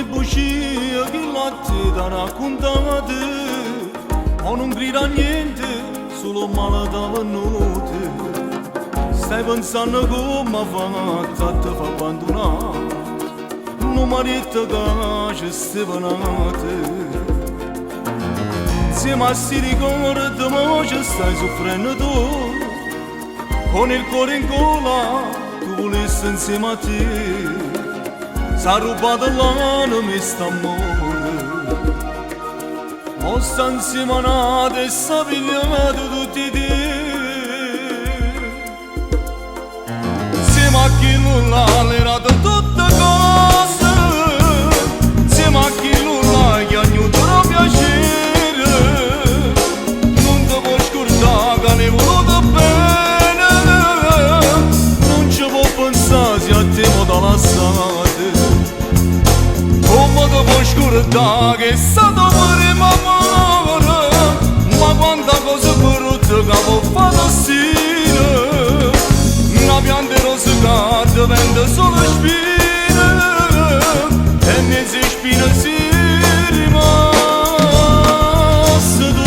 bugie che latte da raccontare, ma non grida niente, solo male da notte. Stai pensando come ha fatto a te fa abbandonare, non mi ha detto che ci stevenate. Insieme a sti ricordi ma ci stai soffrendo tu, con il cuore in gola tu volessi insieme a te. S'ha rubato l'anima e sta amore, ma sta insieme a nata e sta pigliando tutti i te. Insieme a chi non l'ha lerato tutte cose, insieme a chi non l'ha chiagnuto piacere, non ti puoi scordare che ne voluto bene, non ci può pensare se a te mo da lasciare. Come ti puoi scordare che è stato primo amore, ma quanta cosa brutta che può fare destino. Una pianta rosa che diventa solo spina, e mezze spine si rimase tu.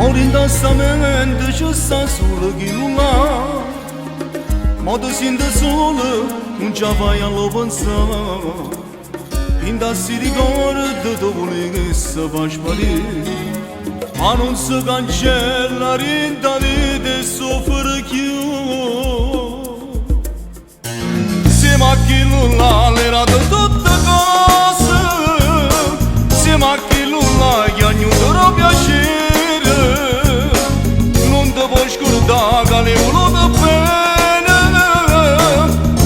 Orientamento ci sta solo chi non l'ha, ma ti senti solo, non ci fai a lo pensare. In tassi ricordi tu vuoi che si fa sparire, ma non si cancella niente vita e soffre più. Insieme a chi non l'ha lerato tutte cose, insieme a chi non l'ha chiagnuto piacere, che ne voluto bene,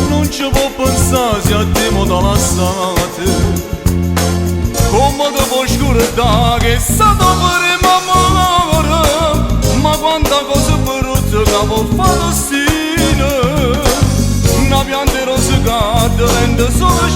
non ci può pensare se a te mo da lasciate. Come ti puoi scordare che è stato primo amore, ma quanta cosa brutta che può fare destino. Una pianta rosa che diventa solo